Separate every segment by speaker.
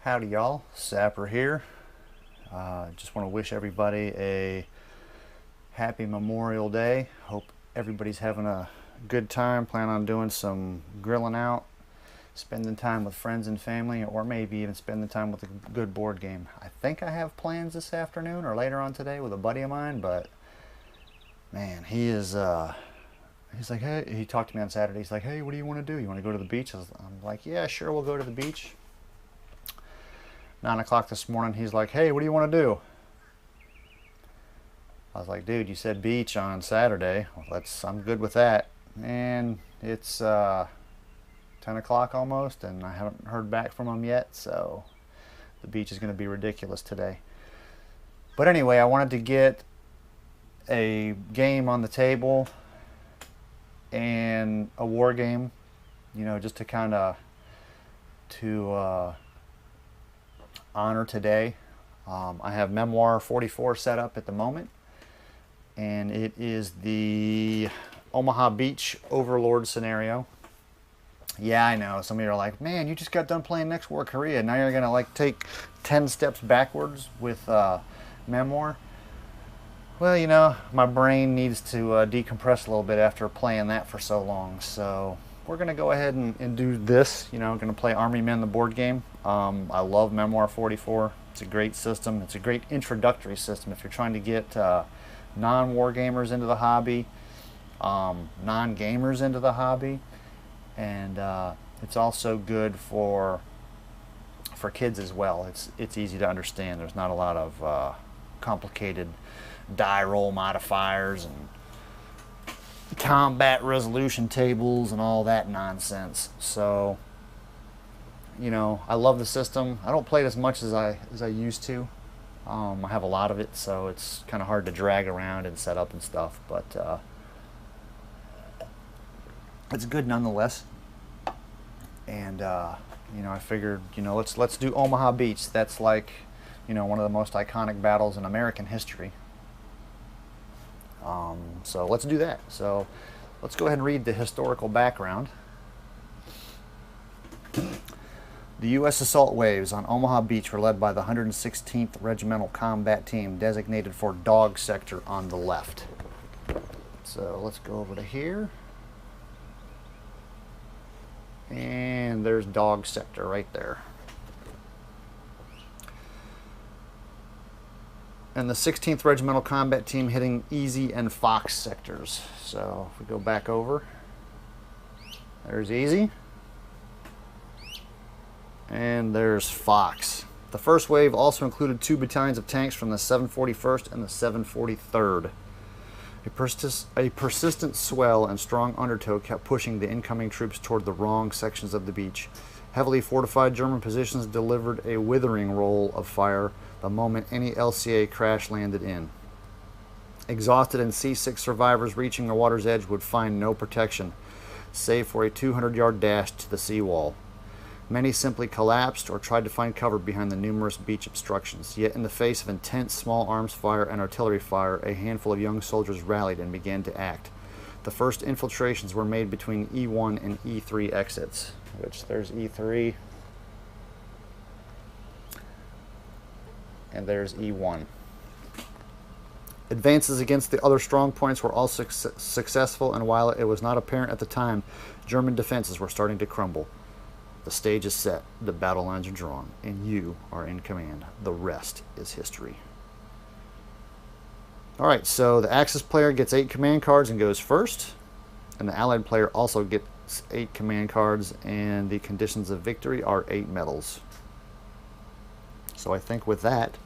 Speaker 1: Howdy y'all, Sapper here. Just want to wish everybody a happy Memorial Day. Hope everybody's having a good time. Plan on doing some grilling out, spending time with friends and family, or maybe even spending time with a good board game. I think I have plans this afternoon or later on today with a buddy of mine, but man, he's like, hey, he talked to me on Saturday. He's like, hey, what do you want to do? You want to go to the beach? I'm like, yeah, sure, we'll go to the beach. 9 o'clock this morning, he's like, hey, what do you want to do? I was like, dude, you said beach on Saturday. Well, I'm good with that. And it's 10 o'clock almost, and I haven't heard back from him yet, so the beach is going to be ridiculous today. But anyway, I wanted to get a game on the table and a war game, just to kind of honor today. I have Memoir 44 set up at the moment, and it is the Omaha Beach Overlord scenario. Yeah, I know. Some of you are like, man, you just got done playing Next War Korea. Now you're going to take 10 steps backwards with Memoir. Well, my brain needs to decompress a little bit after playing that for so long. So we're going to go ahead and do this. I'm going to play Army Men, the board game. I love Memoir 44. It's a great system. It's a great introductory system if you're trying to get non-war gamers into the hobby, non-gamers into the hobby, and it's also good for kids as well. It's easy to understand. There's not a lot of complicated die roll modifiers and combat resolution tables and all that nonsense. So, I love the system. I don't play it as much as I used to. I have a lot of it, so it's kind of hard to drag around and set up and stuff, but it's good nonetheless. And I figured, let's do Omaha Beach. That's one of the most iconic battles in American history. So let's do that. So let's go ahead and read the historical background. The U.S. assault waves on Omaha Beach were led by the 116th Regimental Combat Team, designated for Dog Sector on the left. So let's go over to here. And there's Dog Sector right there. And the 16th Regimental Combat Team hitting Easy and Fox sectors. So if we go back over, there's Easy. And there's Fox. The first wave also included 2 battalions of tanks from the 741st and the 743rd. A persistent swell and strong undertow kept pushing the incoming troops toward the wrong sections of the beach. Heavily fortified German positions delivered a withering roll of fire the moment any LCA crash landed in. Exhausted and seasick survivors reaching the water's edge would find no protection, save for a 200-yard dash to the seawall. Many simply collapsed or tried to find cover behind the numerous beach obstructions. Yet in the face of intense small arms fire and artillery fire, a handful of young soldiers rallied and began to act. The first infiltrations were made between E1 and E3 exits, which there's E3 and there's E1. Advances against the other strong points were all successful, and while it was not apparent at the time, German defenses were starting to crumble. The stage is set, the battle lines are drawn, and you are in command. The rest is history. Alright, so the Axis player gets 8 command cards and goes first, and the Allied player also gets 8 command cards, and the conditions of victory are 8 medals. So I think with that,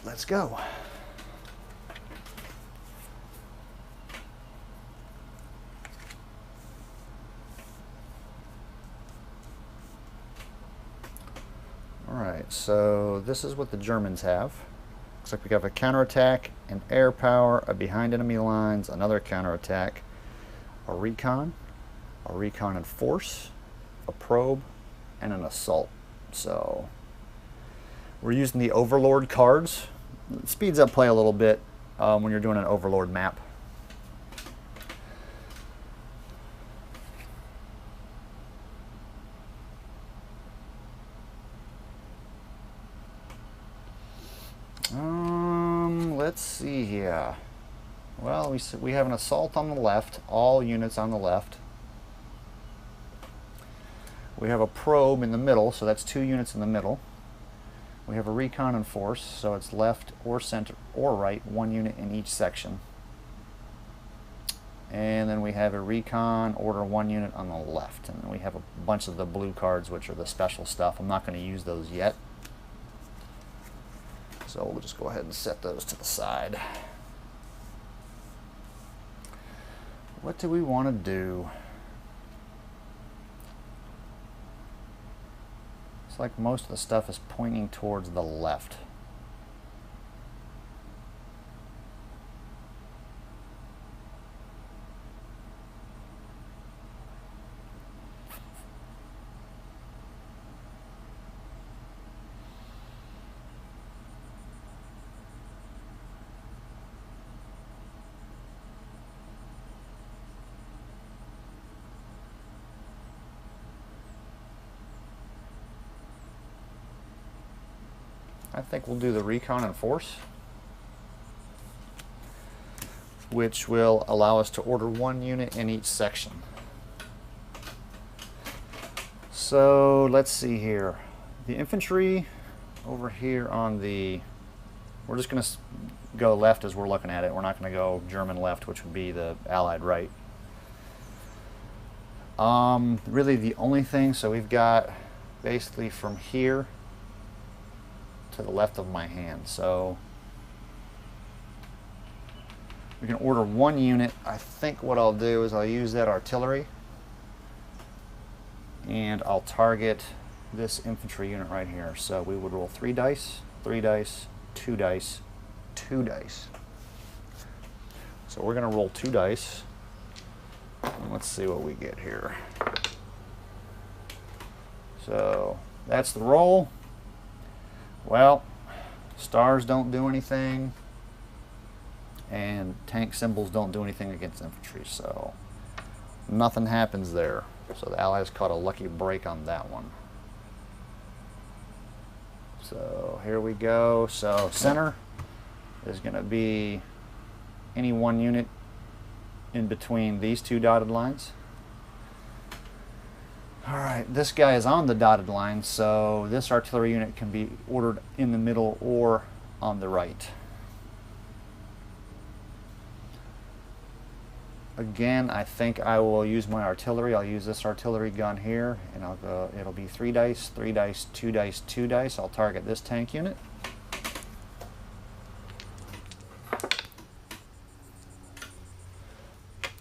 Speaker 1: let's go. Alright, so this is what the Germans have. Looks like we have a counterattack, an air power, a behind enemy lines, another counterattack, a recon and force, a probe, and an assault. So we're using the Overlord cards. It speeds up play a little bit when you're doing an Overlord map. let's see here. Well, we have an assault on the left, all units on the left. We have a probe in the middle, so that's 2 units in the middle. We have a recon and force, so it's left or center or right, 1 unit in each section. And then we have a recon order 1 unit on the left. And then we have a bunch of the blue cards, which are the special stuff. I'm not going to use those yet. So we'll just go ahead and set those to the side. What do we want to do? It's like most of the stuff is pointing towards the left. I think we'll do the recon and force, which will allow us to order 1 unit in each section. So let's see here. The infantry over here on the, we're just going to go left as we're looking at it. We're not going to go German left, which would be the Allied right. Really the only thing, so we've got basically from here to the left of my hand. So we can order 1 unit. I think what I'll do is I'll use that artillery and I'll target this infantry unit right here. So we would roll 3 dice, 3 dice, 2 dice, 2 dice. So we're going to roll 2 dice. And let's see what we get here. So that's the roll. Well, stars don't do anything, and tank symbols don't do anything against infantry, so nothing happens there. So the Allies caught a lucky break on that one. So here we go. So center is going to be any 1 unit in between these 2 dotted lines. Alright, this guy is on the dotted line, so this artillery unit can be ordered in the middle or on the right. Again, I think I will use my artillery. I'll use this artillery gun here, and I'll go, it'll be 3 dice, 3 dice, 2 dice, 2 dice. I'll target this tank unit.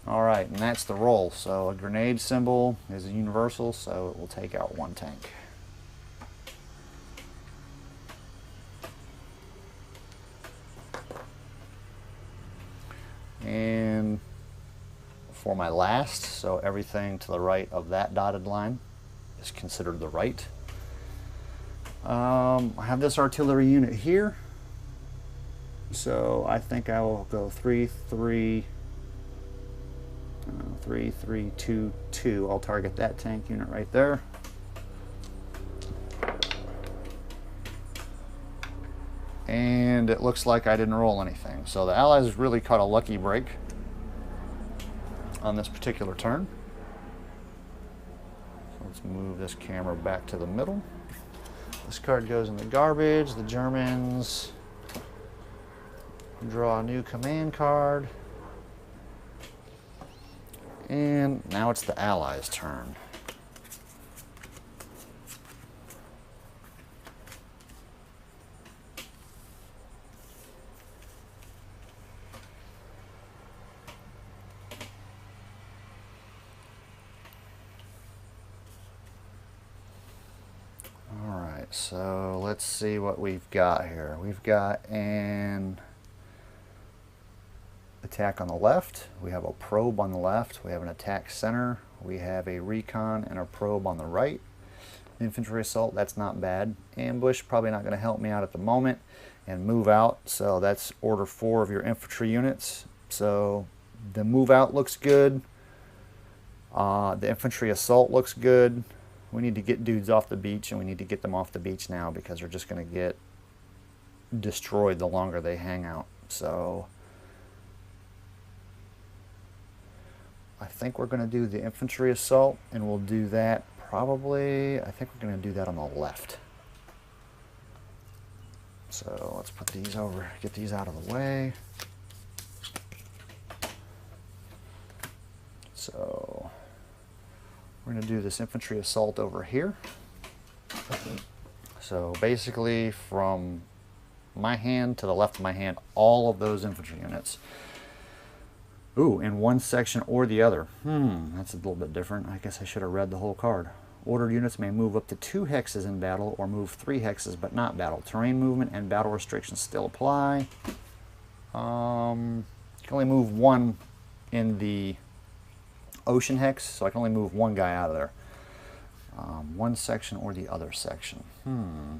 Speaker 1: Alright, and that's the roll. So a grenade symbol is a universal, so it will take out 1 tank. And for my last, so everything to the right of that dotted line is considered the right. I have this artillery unit here, so I think I will go 3, 3, 3, 3, 2, 2. I'll target that tank unit right there. And it looks like I didn't roll anything. So the Allies really caught a lucky break on this particular turn. So let's move this camera back to the middle. This card goes in the garbage. The Germans draw a new command card. And now it's the Allies' turn. Alright, so let's see what we've got here. We've got an attack on the left, we have a probe on the left, we have an attack center, we have a recon and a probe on the right. Infantry assault, that's not bad. Ambush, probably not going to help me out at the moment. And move out, so that's order 4 of your infantry units. So the move out looks good. The infantry assault looks good. We need to get dudes off the beach, and we need to get them off the beach now because they're just going to get destroyed the longer they hang out. So I think we're going to do the infantry assault, and we'll do that probably, I think we're going to do that on the left. So let's put these over, get these out of the way. So we're going to do this infantry assault over here. So basically from my hand to the left of my hand, all of those infantry units. Ooh, in one section or the other. That's a little bit different. I guess I should have read the whole card. Ordered units may move up to 2 hexes in battle or move 3 hexes but not battle. Terrain movement and battle restrictions still apply. You can only move 1 in the ocean hex, so I can only move 1 guy out of there. One section or the other section. So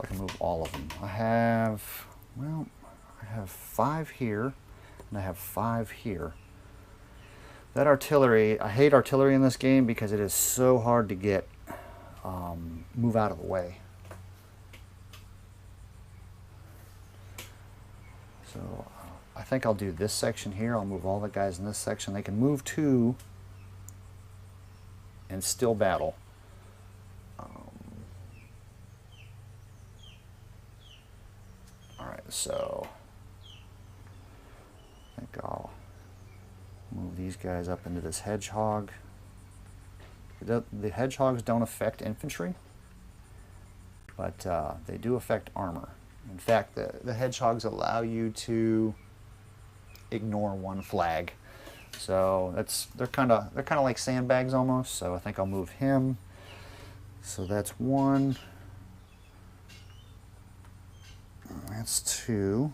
Speaker 1: I can move all of them. I have 5 here, and I have 5 here. That artillery, I hate artillery in this game because it is so hard to get, move out of the way. So I think I'll do this section here. I'll move all the guys in this section. They can move 2 and still battle. Alright, so I think I'll move these guys up into this hedgehog. The hedgehogs don't affect infantry, but they do affect armor. In fact, the hedgehogs allow you to ignore 1 flag. So they're kind of like sandbags almost. So I think I'll move him. So that's 1. That's 2.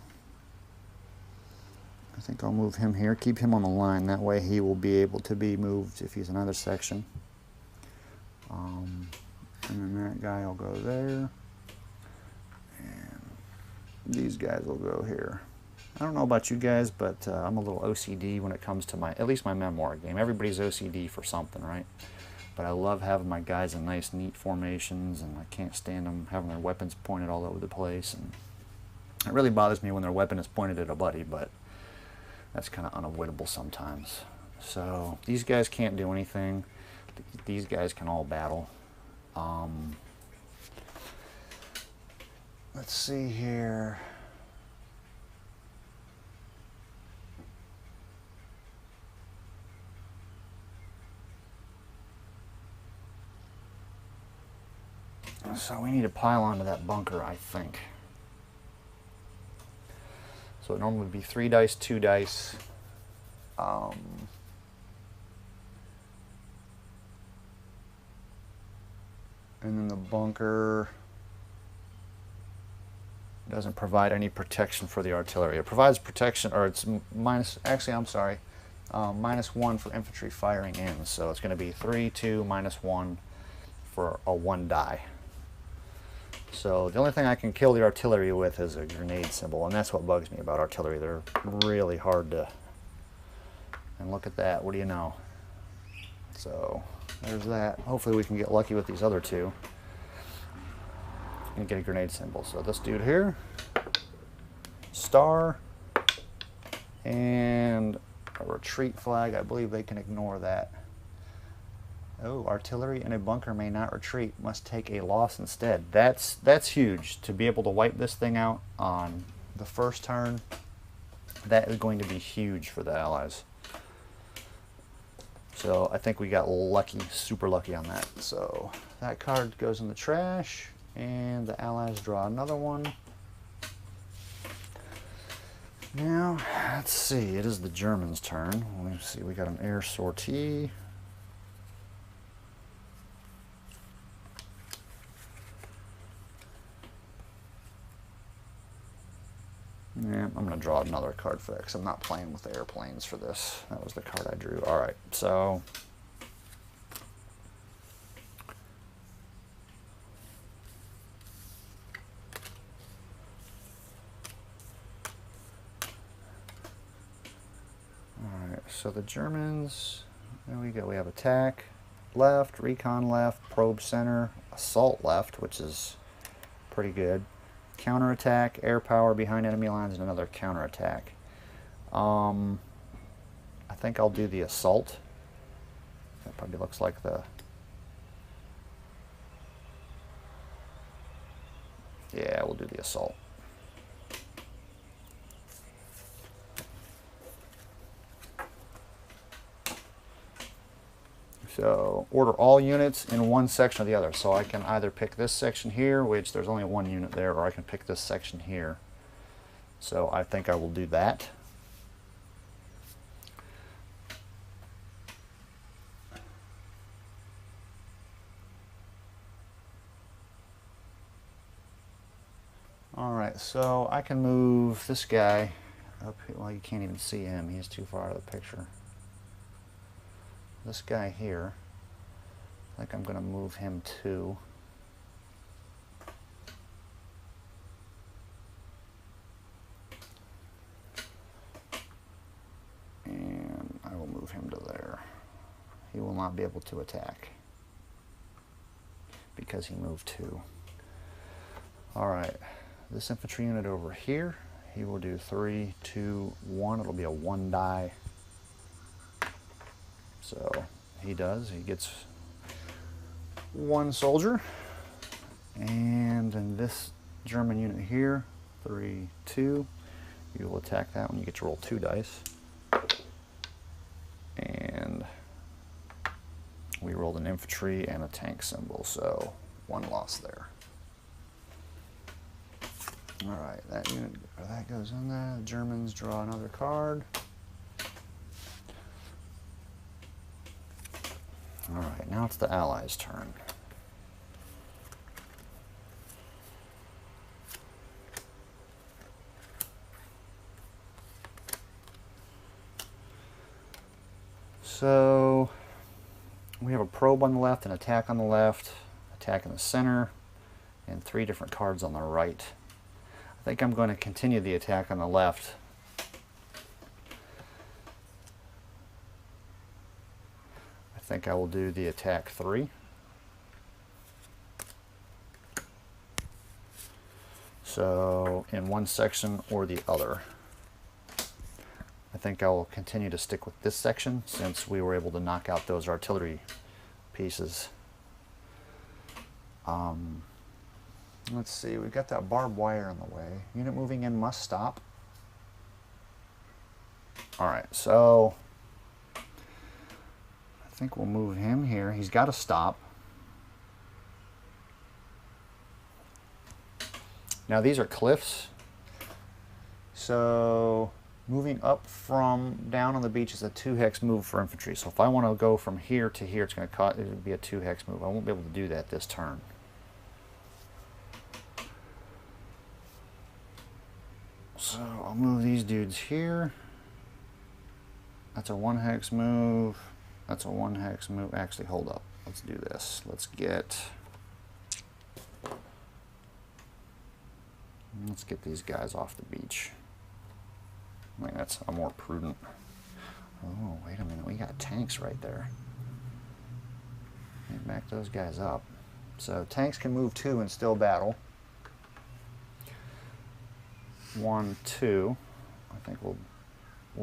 Speaker 1: I think I'll move him here. Keep him on the line. That way he will be able to be moved if he's in another section. And then that guy will go there. And these guys will go here. I don't know about you guys, but I'm a little OCD when it comes to at least my Memoir game. Everybody's OCD for something, right? But I love having my guys in nice, neat formations, and I can't stand them having their weapons pointed all over the place. And it really bothers me when their weapon is pointed at a buddy, but that's kind of unavoidable sometimes. So these guys can't do anything. These guys can all battle. Let's see here. So we need to pile onto that bunker, I think. So it normally would be 3 dice, 2 dice. And then the bunker doesn't provide any protection for the artillery. It provides protection, or it's minus, actually I'm sorry, -1 for infantry firing in. So it's going to be 3, 2, -1 for a 1 die. So the only thing I can kill the artillery with is a grenade symbol, and that's what bugs me about artillery. They're really hard to... And look at that, what do you know? So there's that. Hopefully we can get lucky with these other 2 and get a grenade symbol. So this dude here, star, and a retreat flag. I believe they can ignore that. Oh, artillery in a bunker may not retreat, must take a loss instead. That's huge. To be able to wipe this thing out on the first turn, that is going to be huge for the Allies. So I think we got lucky, super lucky on that. So that card goes in the trash, and the Allies draw another one. Now, let's see, it is the Germans' turn. Let's see, we got an air sortie. Yeah, I'm going to draw another card for that because I'm not playing with the airplanes for this. That was the card I drew. Alright, so... Alright, so the Germans... There we go. We have attack left, recon left, probe center, assault left, which is pretty good. counterattack, air power behind enemy lines, and another counterattack. I think I'll do the assault. That probably looks like the... Yeah, we'll do the assault. So order all units in one section or the other. So I can either pick this section here, which there's only one unit there, or I can pick this section here. So I think I will do that. Alright, so I can move this guy up here. Well, you can't even see him. He's too far out of the picture. This guy here, I think I'm going to move him too. And I will move him to there. He will not be able to attack because he moved 2. Alright, this infantry unit over here, he will do 3, 2, 1. It'll be a 1 die. So he does. He gets 1 soldier. And then this German unit here, 3, 2. You will attack that one. You get to roll 2 dice. And we rolled an infantry and a tank symbol, so 1 loss there. Alright, that unit, that goes in there. The Germans draw another card. Alright, now it's the Allies' turn. So we have a probe on the left, an attack on the left, attack in the center, and 3 different cards on the right. I think I'm going to continue the attack on the left. I think I will do the attack 3. So in one section or the other. I think I will continue to stick with this section since we were able to knock out those artillery pieces. Let's see, we've got that barbed wire in the way. Unit moving in must stop. Alright, so I think we'll move him here. He's got to stop. Now these are cliffs. So moving up from down on the beach is a 2-hex move for infantry. So if I want to go from here to here, it would be a 2-hex move. I won't be able to do that this turn. So I'll move these dudes here. That's a 1-hex move. That's a 1-hex move. Actually, hold up. Let's do this. Let's get these guys off the beach. I mean, that's a more prudent. Oh, wait a minute. We got tanks right there. Let me back those guys up. So tanks can move 2 and still battle. 1, 2. I think we'll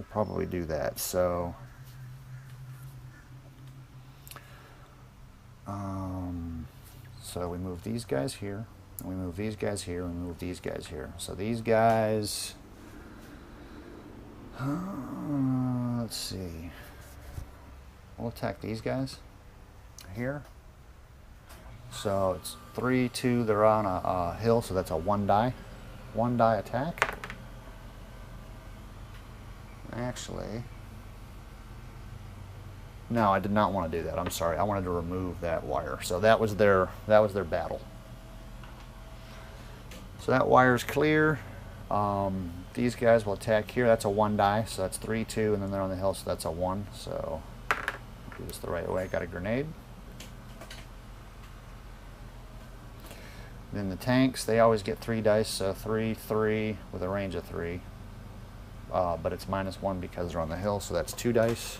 Speaker 1: probably do that. So so we move these guys here, and we move these guys here, and we move these guys here. So these guys, let's see. We'll attack these guys here. So it's 3, 2. They're on a hill, so that's a 1 die. 1 die attack. Actually, no, I did not want to do that. I'm sorry. I wanted to remove that wire. So that was their battle. So that wire's clear. These guys will attack here. That's a 1 die, so that's 3, 2, and then they're on the hill, so that's a 1. So do this the right way. I got a grenade. Then the tanks, they always get 3 dice, so 3, 3 with a range of 3. But it's -1 because they're on the hill, so that's 2 dice.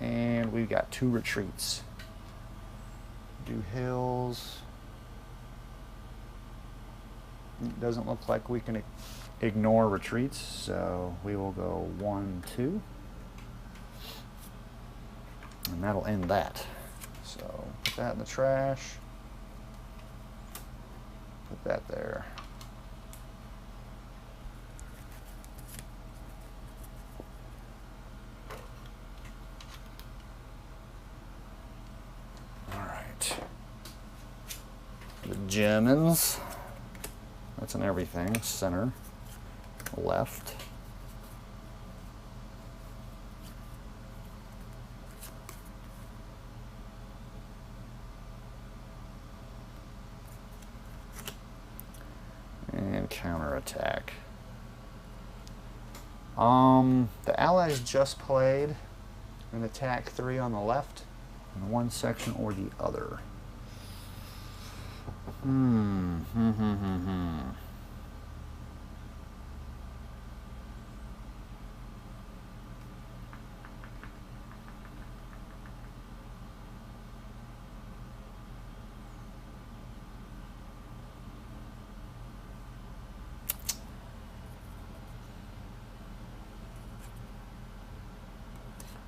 Speaker 1: And we've got 2 retreats. Do hills. It doesn't look like we can ignore retreats, so we will go 1, 2. And that'll end that. So put that in the trash. Put that there. All right. The Germans. That's in everything. Center. Left. And counterattack. The Allies just played an attack 3 on the left, in one section or the other.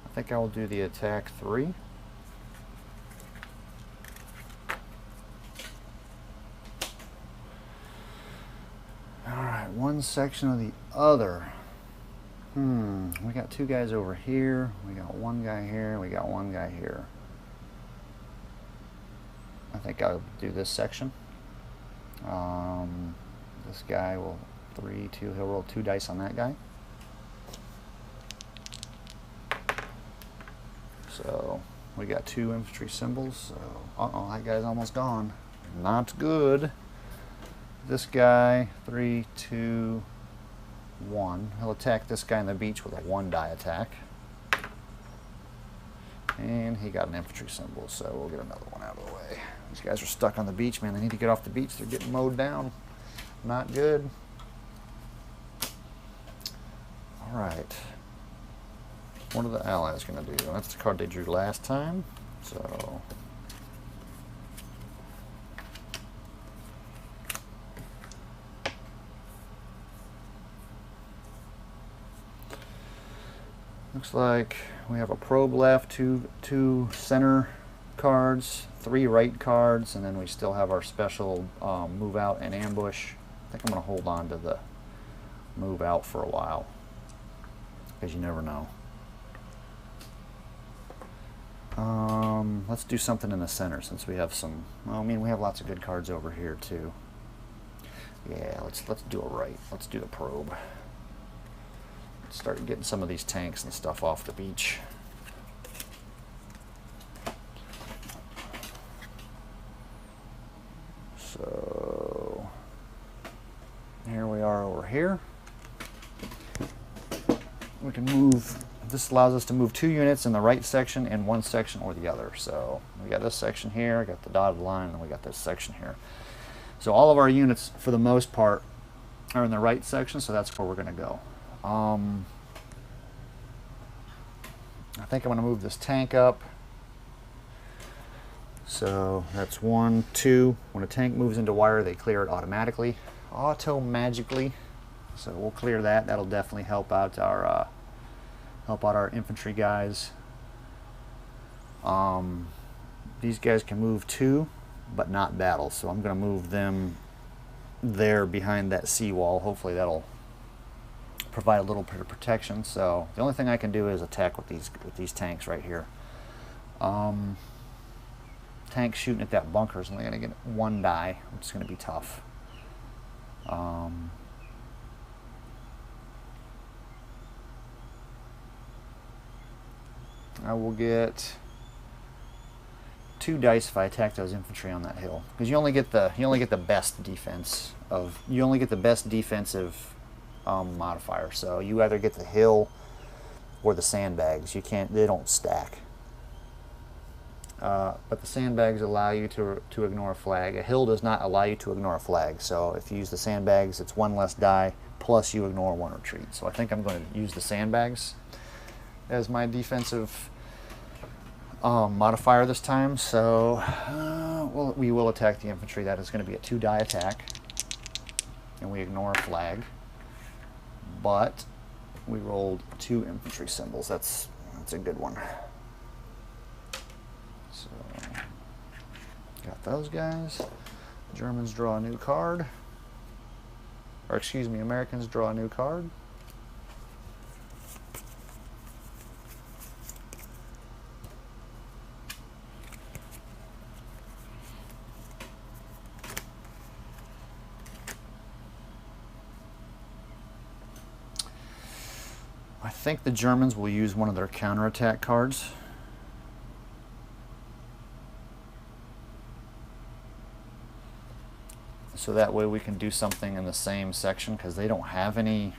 Speaker 1: I think I will do the attack 3. Alright, one section of the other. We got 2 guys over here. We got 1 guy here. We got 1 guy here. I think I'll do this section. This guy will 3, 2. He'll roll 2 dice on that guy. So we got 2 infantry symbols. So that guy's almost gone. Not good. This guy 3, 2, 1. He'll attack this guy on the beach with a 1 die attack. And he got an infantry symbol, so we'll get another one out of the way. These guys are stuck on the beach, man. They need to get off the beach. They're getting mowed down. Not good. All right. What are the Allies going to do? That's the card they drew last time. So looks like we have a probe left, two center cards, 3 right cards, and then we still have our special move out and ambush. I think I'm going to hold on to the move out for a while, because you never know. Let's do something in the center since we have some. Well, I mean, we have lots of good cards over here too. Yeah, let's do a right. Let's do the probe. Let's start getting some of these tanks and stuff off the beach. So here we are over here. We can move. This allows us to move 2 units in the right section and 1 section or the other. So we got this section here, we got the dotted line, and we got this section here. So all of our units, for the most part, are in the right section, so that's where we're going to go. I think I'm going to move this tank up. So that's 1, 2. When a tank moves into wire, they clear it automatically, auto-magically. So we'll clear that. That'll definitely help out our infantry guys. These guys can move 2, but not battle. So I'm going to move them there behind that seawall. Hopefully that'll provide a little bit of protection. So the only thing I can do is attack with these tanks right here. Tanks shooting at that bunker is only going to get 1 die, which is going to be tough. I will get 2 dice if I attack those infantry on that hill, because you only get the best defense of defensive modifier. So you either get the hill or the sandbags. They don't stack. But the sandbags allow you to ignore a flag. A hill does not allow you to ignore a flag. So if you use the sandbags, it's 1 less die plus you ignore 1 retreat. So I think I'm going to use the sandbags as my defensive modifier this time. So we will attack the infantry. That is going to be a 2 die attack. and we ignore a flag. But we rolled 2 infantry symbols. That's a good one. So, got those guys. Germans draw a new card. Or excuse me, Americans draw a new card. I think the Germans will use one of their counterattack cards. So that way we can do something in the same section, because they don't have any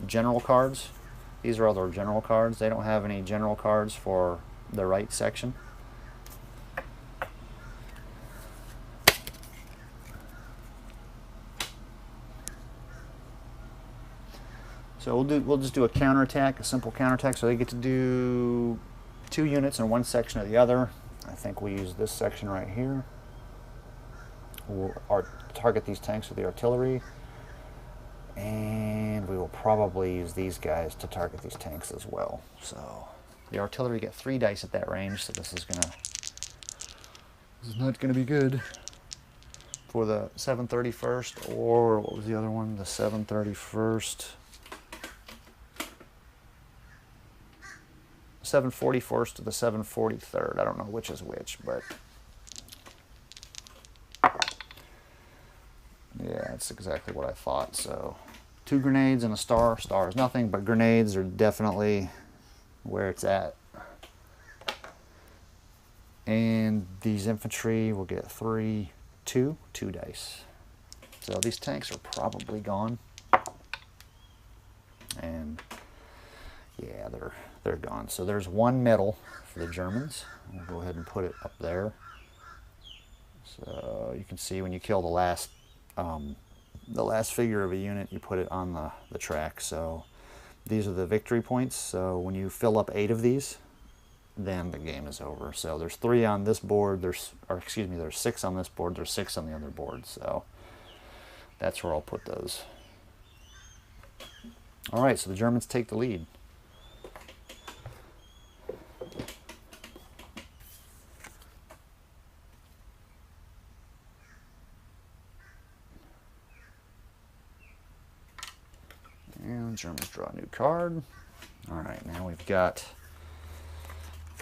Speaker 1: general cards. These are all their general cards. They don't have any general cards for the right section. So we'll just do a counterattack, a simple counterattack. So they get to do 2 units in one section or the other. I think we use this section right here. We'll target these tanks with the artillery, and we will probably use these guys to target these tanks as well. So the artillery get 3 dice at that range, so this is not gonna be good for the 731st, or what was the other one? The 731st. 741st to the 743rd. I don't know which is which, but yeah, that's exactly what I thought. So 2 grenades and a star. Star is nothing, but grenades are definitely where it's at. And these infantry will get 2 dice. So these tanks are probably gone. And yeah, they're gone. So there's 1 medal for the Germans. We'll go ahead and put it up there. So you can see when you kill the last figure of a unit, you put it on the track. So these are the victory points. So when you fill up 8 of these, then the game is over. So there's 3 on this board. There's 6 on this board. There's 6 on the other board. So that's where I'll put those. All right, so the Germans take the lead. And Germans draw a new card. All right, now we've got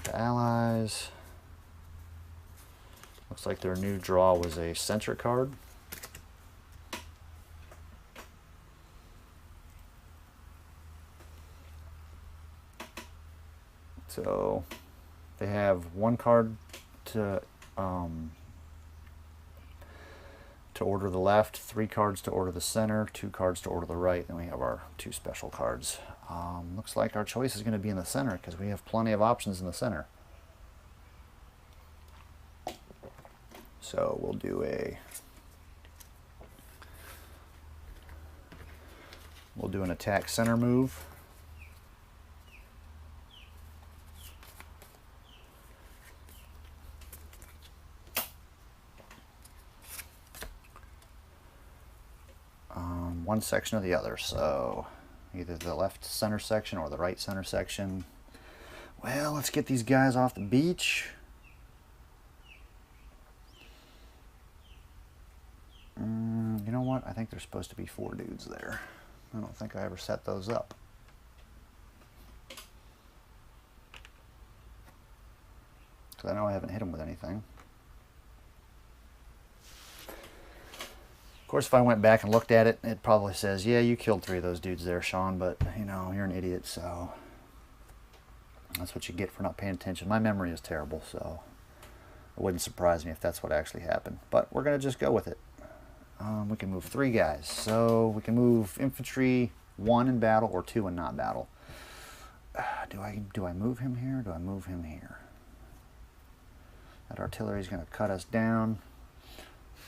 Speaker 1: the Allies. Looks like their new draw was a center card. So they have 1 card to order the left, 3 cards to order the center, 2 cards to order the right, and we have our 2 special cards. Looks like our choice is going to be in the center, because we have plenty of options in the center. So we'll do an attack center move. One section or the other, so either the left center section or the right center section. Well, let's get these guys off the beach. You know what? I think there's supposed to be 4 dudes there. I don't think I ever set those up. Because I know I haven't hit them with anything. Of course, if I went back and looked at it, it probably says, yeah, you killed 3 of those dudes there, Sean, but, you know, you're an idiot, so that's what you get for not paying attention. My memory is terrible, so it wouldn't surprise me if that's what actually happened. But we're going to just go with it. We can move 3 guys. So we can move infantry 1 in battle or 2 in not battle. Do I move him here or do I move him here? That artillery is going to cut us down.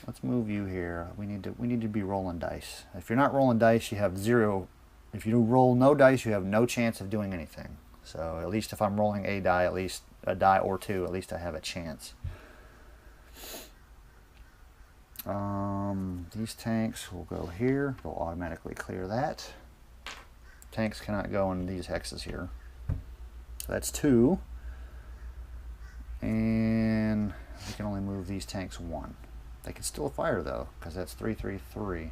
Speaker 1: Let's move you here. We need to be rolling dice. If you're not rolling dice, you have 0. If you roll no dice, you have no chance of doing anything. So at least if I'm rolling a die, at least a die or 2, at least I have a chance. These tanks will go here. They'll automatically clear that. Tanks cannot go in these hexes here. So that's 2. And we can only move these tanks 1. They can still fire though, because that's 3, 3, 3.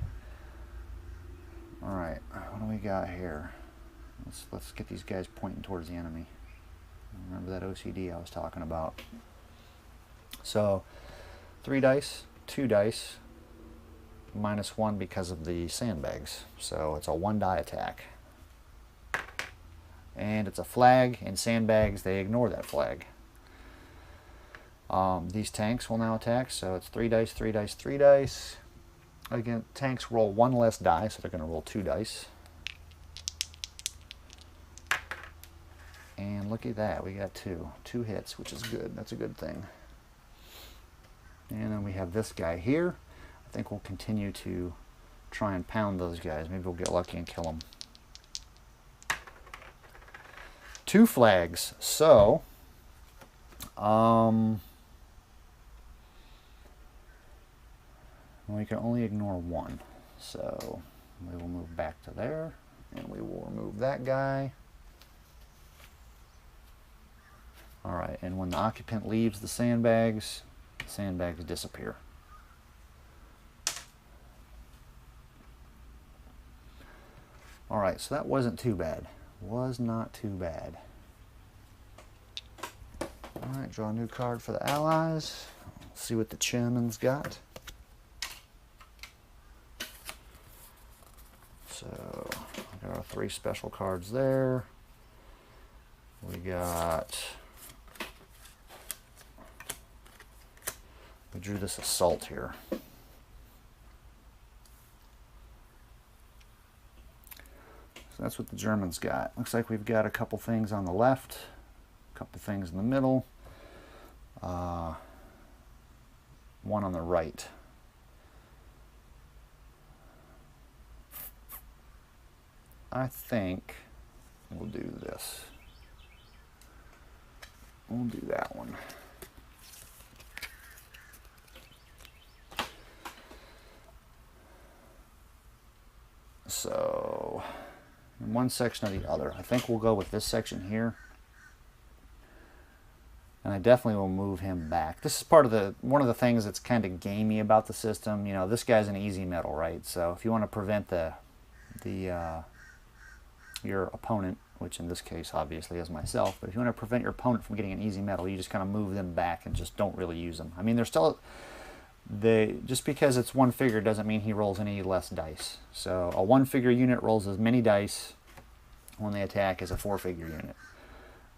Speaker 1: Alright, what do we got here? Let's get these guys pointing towards the enemy. Remember that OCD I was talking about. So 3 dice, 2 dice, -1 because of the sandbags. So it's a 1 die attack. And it's a flag, and sandbags, they ignore that flag. These tanks will now attack, so it's 3 dice, 3 dice, 3 dice. Again, tanks roll 1 less die, so they're going to roll 2 dice. And look at that, we got 2 hits, which is good. That's a good thing. And then we have this guy here. I think we'll continue to try and pound those guys. Maybe we'll get lucky and kill them. 2 flags. So, we can only ignore 1. So, we will move back to there, and we will remove that guy. Alright, and when the occupant leaves the sandbags disappear. Alright, so that wasn't too bad. Was not too bad. Alright, draw a new card for the allies. Let's see what the chairman's got. So, we got our 3 special cards there. We drew this assault here. So that's what the Germans got. Looks like we've got a couple things on the left, a couple things in the middle, one on the right. I think we'll do this. We'll do that one. So, in one section or the other. I think we'll go with this section here. And I definitely will move him back. This is part of one of the things that's kind of gamey about the system. You know, this guy's an easy metal, right? So if you want to prevent your opponent, which in this case obviously is myself, but if you want to prevent your opponent from getting an easy metal, you just kind of move them back and just don't really use them. I mean, they're still... just because it's 1 figure doesn't mean he rolls any less dice. So a 1-figure unit rolls as many dice when they attack as a 4-figure unit.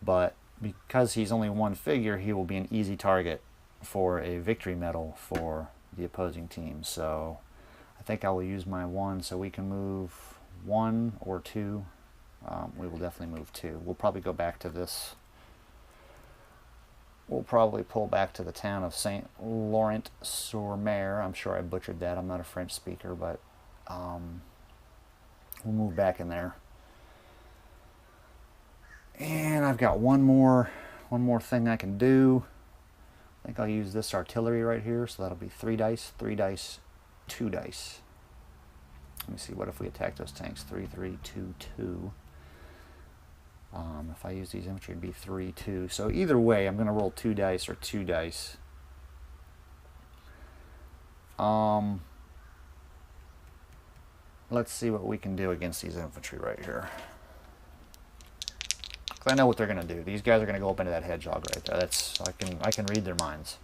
Speaker 1: But because he's only 1 figure, he will be an easy target for a victory medal for the opposing team. So I think I will use my 1 so we can move 1 or 2. We will definitely move 2. We'll probably go back to this. We'll probably pull back to the town of Saint Laurent sur Mer. I'm sure I butchered that. I'm not a French speaker, but we'll move back in there. And I've got one more thing I can do. I think I'll use this artillery right here, so that'll be 3 dice, 3 dice, 2 dice. Let me see, what if we attack those tanks? 3, 3, 2, 2. If I use these infantry, it'd be 3, 2. So either way, I'm going to roll 2 dice or 2 dice. Let's see what we can do against these infantry right here. I know what they're going to do. These guys are going to go up into that hedgehog right there. That's I can read their minds.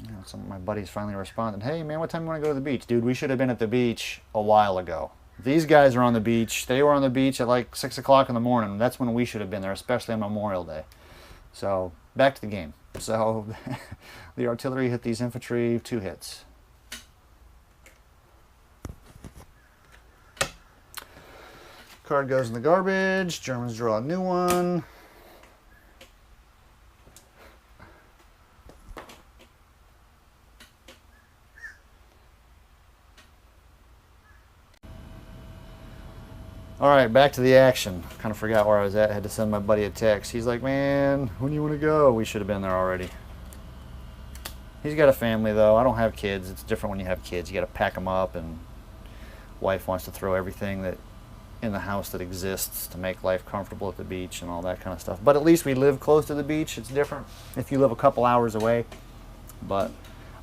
Speaker 1: You know, some of my buddies finally responded, "Hey man, what time do you want to go to the beach?" Dude, we should have been at the beach a while ago. These guys are on the beach. They were on the beach at like 6 o'clock in the morning. That's when we should have been there, especially on Memorial Day. So, back to the game. So, the artillery hit these infantry, 2 hits. Card goes in the garbage. Germans draw a new one. All right, back to the action. Kind of forgot where I was at. I had to send my buddy a text. He's like, man, when do you want to go? We should have been there already. He's got a family, though. I don't have kids. It's different when you have kids. You got to pack them up, and wife wants to throw everything that in the house that exists to make life comfortable at the beach and all that kind of stuff. But at least we live close to the beach. It's different if you live a couple hours away. But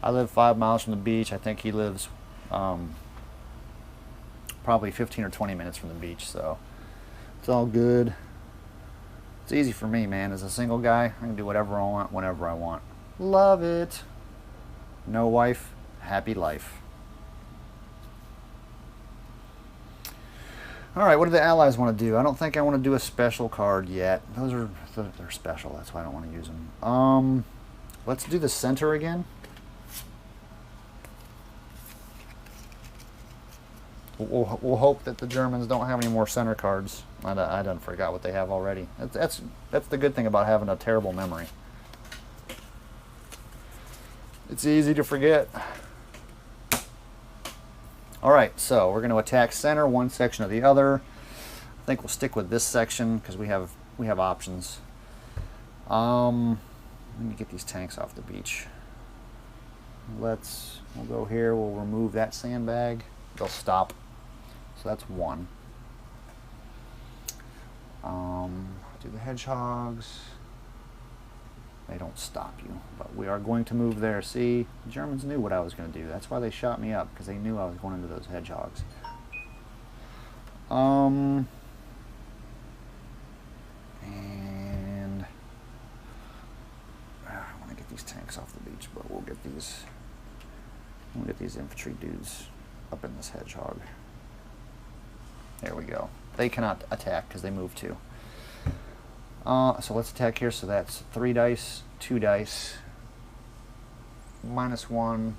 Speaker 1: I live 5 miles from the beach. I think he lives probably 15 or 20 minutes from the beach, so it's all good. It's easy for me, man. As a single guy, I can do whatever I want, whenever I want. Love it. No wife, happy life. Alright, what do the allies want to do? I don't think I want to do a special card yet. They're special, that's why I don't want to use them. Let's do the center again. We'll hope that the Germans don't have any more center cards. I done forgot what they have already. That's the good thing about having a terrible memory. It's easy to forget. Alright, so we're going to attack center, one section or the other. I think we'll stick with this section because we have options. Let me get these tanks off the beach. We'll go here, we'll remove that sandbag. They'll stop. So that's one. Do the hedgehogs. They don't stop you, but we are going to move there. See, the Germans knew what I was going to do. That's why they shot me up, because they knew I was going into those hedgehogs. And I want to get these tanks off the beach, but we'll get these infantry dudes up in this hedgehog. There we go. They cannot attack because they move too. So let's attack here. So that's 3 dice, 2 dice, -1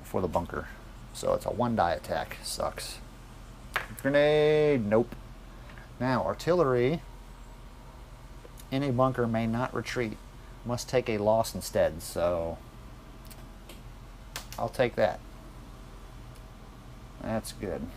Speaker 1: for the bunker. So it's a 1 die attack. Sucks. Grenade. Nope. Now artillery in a bunker may not retreat. Must take a loss instead. So I'll take that. That's good.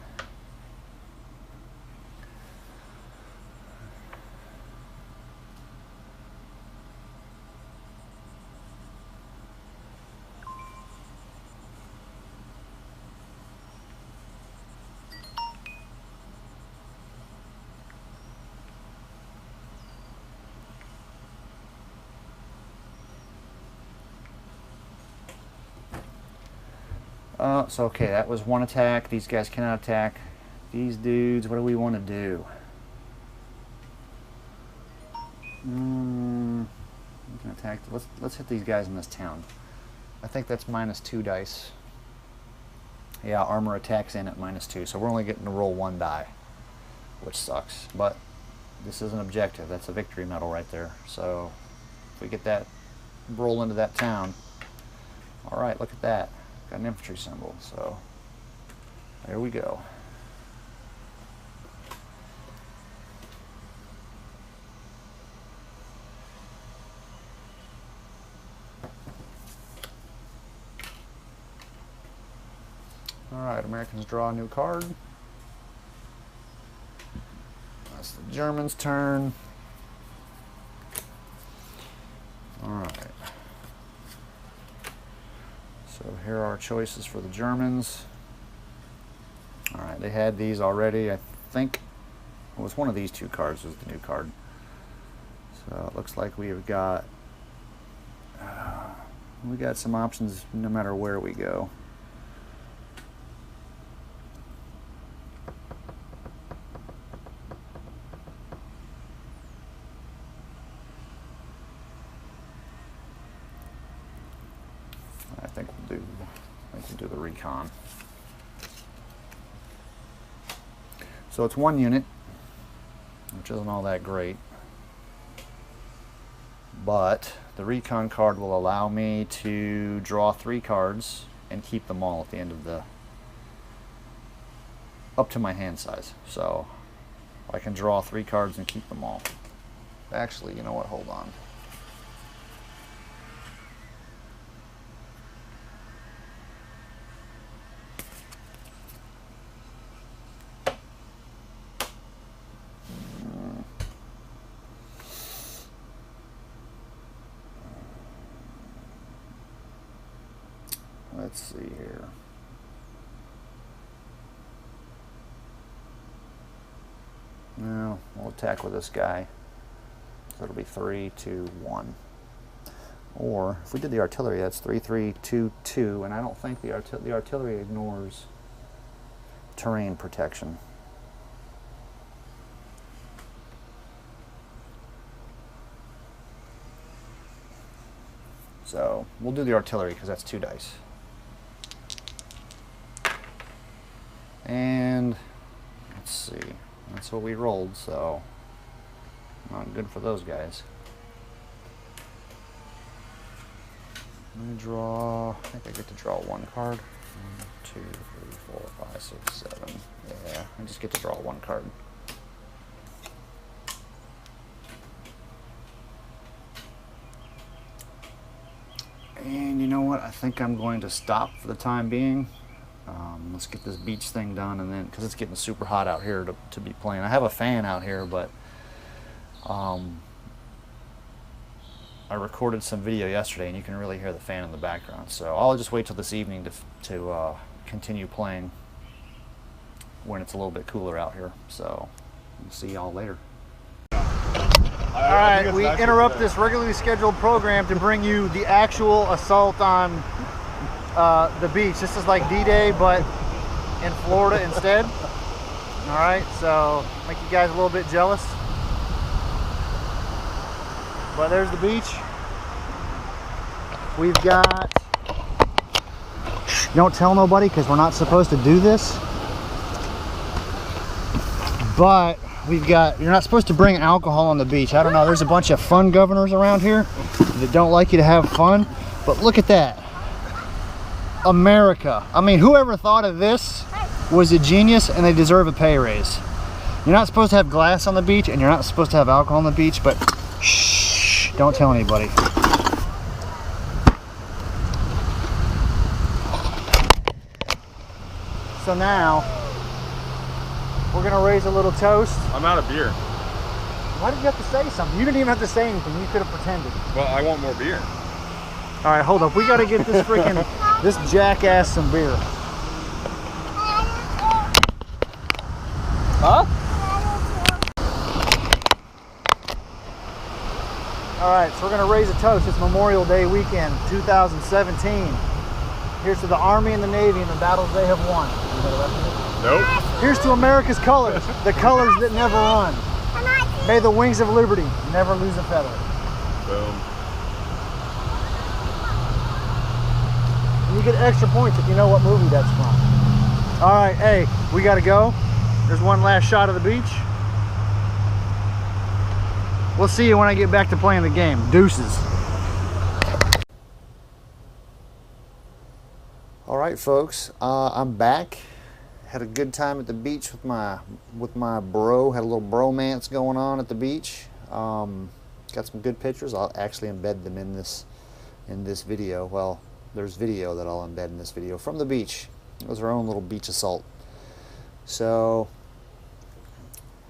Speaker 1: So okay, that was 1 attack. These guys cannot attack. These dudes, what do we want to do? We can attack. Let's hit these guys in this town. I think that's -2 dice. Yeah, armor attacks in at -2, so we're only getting to roll 1 die, which sucks. But this is an objective. That's a victory medal right there. So if we get that roll into that town, all right, look at that. Got an infantry symbol, so there we go. Alright, Americans draw a new card. That's the Germans' turn. Alright. So here are our choices for the Germans. Alright, they had these already. I think it was one of these 2 cards was the new card. So it looks like we've got some options no matter where we go. I think we'll do the recon. So it's 1 unit, which isn't all that great. But the recon card will allow me to draw 3 cards and keep them all at the end of the up to my hand size. So I can draw 3 cards and keep them all. Actually, you know what? Hold on. let's see here. No, we'll attack with this guy. So it'll be 3, 2, 1. Or if we did the artillery, that's 3, 3, 2, 2. And I don't think the artillery ignores terrain protection. So we'll do the artillery because that's 2 dice. And let's see. That's what we rolled, so not good for those guys. Let me draw. I think I get to draw 1 card. 1, 2, 3, 4, 5, 6, 7. Yeah, I just get to draw 1 card. And you know what? I think I'm going to stop for the time being. Let's get this beach thing done, and then because it's getting super hot out here to be playing. I have a fan out here, but I recorded some video yesterday, and you can really hear the fan in the background. So I'll just wait till this evening to continue playing when it's a little bit cooler out here. So we'll see y'all later. All right, we interrupt this regularly scheduled program to bring you the actual assault on the beach. This is like D-Day, but in Florida instead. All right, so make you guys a little bit jealous. But there's the beach. We've got, don't tell nobody because we're not supposed to do this. But we've got, you're not supposed to bring alcohol on the beach. I don't know, there's a bunch of fun governors around here that don't like you to have fun. But look at that. America. I mean, whoever thought of this was a genius, and they deserve a pay raise. You're not supposed to have glass on the beach, and you're not supposed to have alcohol on the beach, but shh, don't tell anybody. So now, we're gonna raise a little toast.
Speaker 2: I'm out of beer.
Speaker 1: Why did you have to say something? You didn't even have to say anything. You could have pretended.
Speaker 2: Well, I want more beer.
Speaker 1: All right, hold up. We gotta get this freaking, this jackass some beer.
Speaker 2: Huh?
Speaker 1: All right, so we're gonna raise a toast. It's Memorial Day weekend, 2017. Here's to the Army and the Navy and the battles they have won. You know the rest of it?
Speaker 2: Nope.
Speaker 1: Here's to America's colors, the colors that never run. May the wings of liberty never lose a feather.
Speaker 2: Boom.
Speaker 1: And you get extra points if you know what movie that's from. All right, hey, we gotta go. There's one last shot of the beach. We'll see you when I get back to playing the game. Deuces. All right, folks, I'm back. Had a good time at the beach with my bro. Had a little bromance going on at the beach. Got some good pictures. I'll actually embed them in this video. Well, there's video that I'll embed in this video from the beach. It was our own little beach assault. So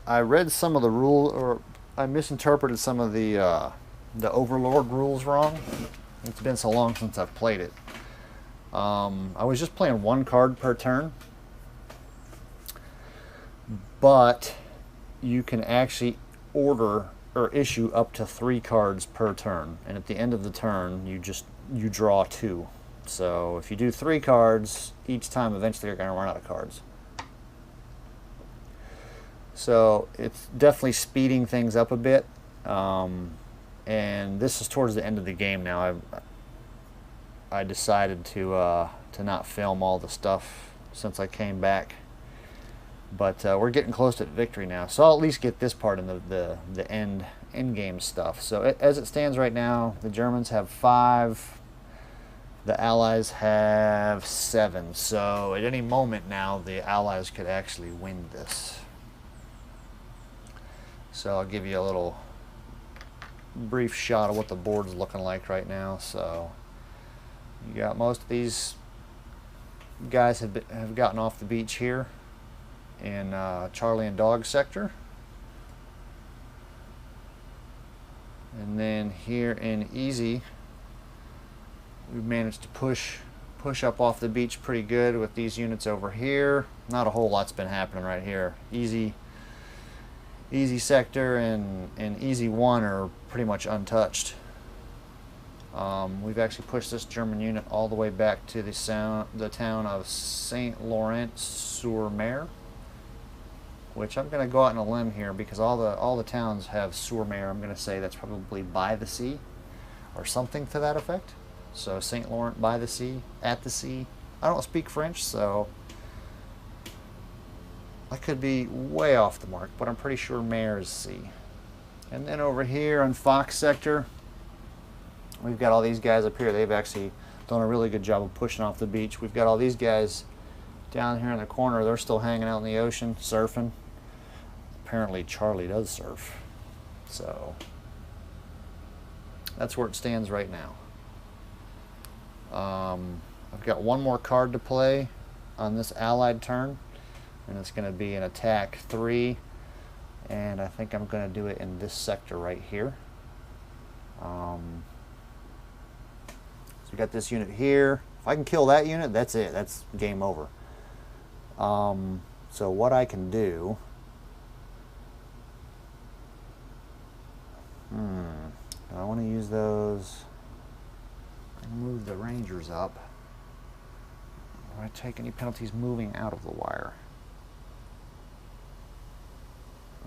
Speaker 1: I read some of the rules, or I misinterpreted some of the Overlord rules wrong. It's been so long since I've played it. I was just playing 1 card per turn, but you can actually order or issue up to 3 cards per turn, and at the end of the turn you draw 2. So if you do 3 cards each time, eventually you're going to run out of cards. So it's definitely speeding things up a bit, and this is towards the end of the game now. I decided to not film all the stuff since I came back, but we're getting close to victory now. So I'll at least get this part in the end game stuff. So as it stands right now, the Germans have 5, the Allies have 7. So at any moment now, the Allies could actually win this. So I'll give you a little brief shot of what the board's looking like right now. So you got most of these guys have gotten off the beach here in Charlie and Dog sector. And then here in Easy, we've managed to push push up off the beach pretty good with these units over here. Not a whole lot's been happening right here. Easy sector and easy 1 are pretty much untouched. We've actually pushed this German unit all the way back to the town of Saint Laurent sur Mer, which I'm going to go out on a limb here because all the towns have sur Mer. I'm going to say that's probably by the sea or something to that effect. So Saint Laurent by the sea, at the sea. I don't speak French, so I could be way off the mark, but I'm pretty sure Mer is sea. And then over here on Fox sector, we've got all these guys up here. They've actually done a really good job of pushing off the beach. We've got all these guys down here in the corner. They're still hanging out in the ocean, surfing. Apparently Charlie does surf. So that's where it stands right now. I've got one more card to play on this allied turn, and it's going to be an attack 3, and I think I'm going to do it in this sector right here. So we got this unit here. If I can kill that unit, that's it. That's game over. So what I can do, I want to use those. Move the Rangers up. Do I take any penalties moving out of the wire?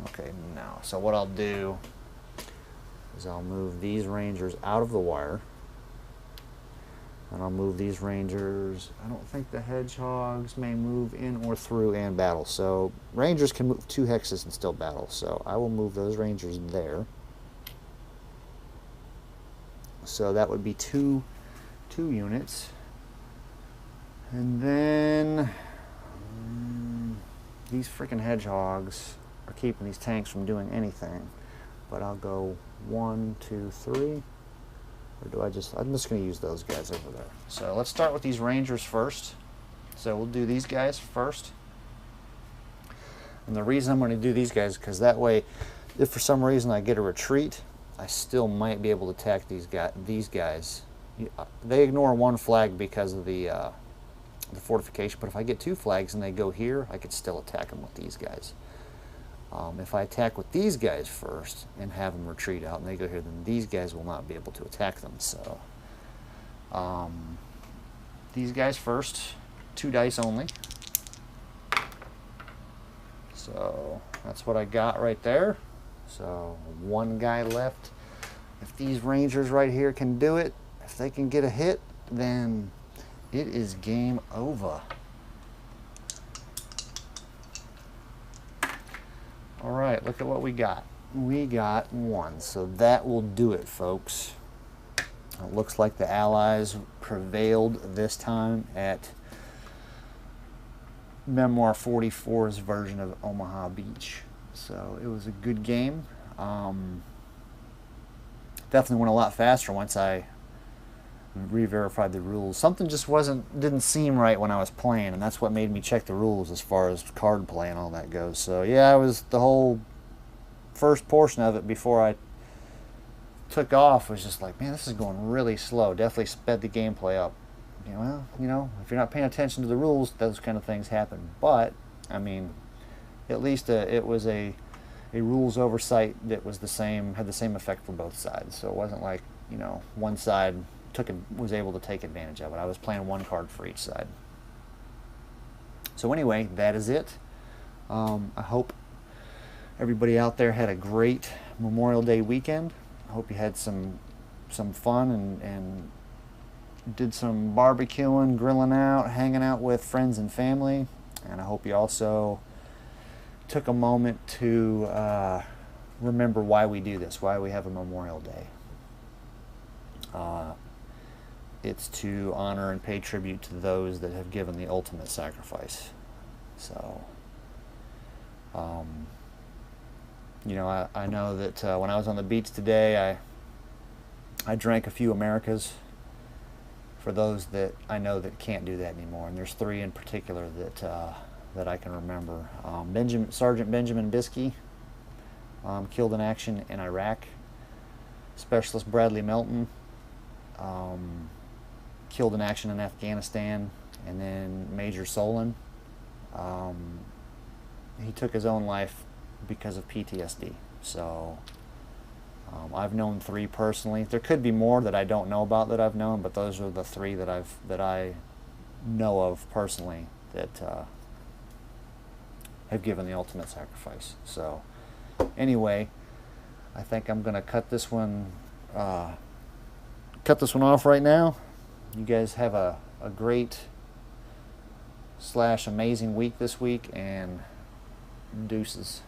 Speaker 1: Okay, no. So what I'll do is I'll move these Rangers out of the wire. And I'll move these Rangers. I don't think the Hedgehogs may move in or through and battle. So Rangers can move 2 hexes and still battle. So I will move those Rangers there. So that would be two units. And then these freaking Hedgehogs are keeping these tanks from doing anything. But I'll go 1, 2, 3. Or do I'm just going to use those guys over there. So let's start with these Rangers first. So we'll do these guys first. And the reason I'm going to do these guys is because that way, if for some reason I get a retreat, I still might be able to attack these guys. They ignore 1 flag because of the fortification, but if I get 2 flags and they go here, I could still attack them with these guys. If I attack with these guys first and have them retreat out and they go here, then these guys will not be able to attack them. So these guys first, 2 dice only. So that's what I got right there. So 1 guy left. If these Rangers right here can do it, if they can get a hit, then it is game over. All right, look at what we got. We got 1, so that will do it, folks. It looks like the Allies prevailed this time at Memoir 44's version of Omaha Beach. So it was a good game. Definitely went a lot faster once I re-verified the rules. Something just didn't seem right when I was playing, and that's what made me check the rules as far as card play and all that goes. So yeah, I was the whole first portion of it before I took off was just like, man, this is going really slow. Definitely sped the gameplay up. Well, if you're not paying attention to the rules, those kind of things happen. But I mean, at least it was a rules oversight that was had the same effect for both sides. So it wasn't like one side was able to take advantage of it. I was playing 1 card for each side. So anyway, that is it. I hope everybody out there had a great Memorial Day weekend. I hope you had some fun and did some barbecuing, grilling out, hanging out with friends and family. And I hope you also took a moment to remember why we do this, why we have a Memorial Day. It's to honor and pay tribute to those that have given the ultimate sacrifice. So, I know that when I was on the beach today, I drank a few Americas for those that I know that can't do that anymore. And there's 3 in particular that I can remember. Sergeant Benjamin Biskey, killed in action in Iraq. Specialist Bradley Melton, killed in action in Afghanistan, and then Major Solon. He took his own life because of PTSD. So I've known 3 personally. There could be more that I don't know about that I've known, but those are the 3 that I know of personally that have given the ultimate sacrifice. So anyway, I think I'm gonna cut this one off right now. You guys have a great / amazing week this week, and deuces.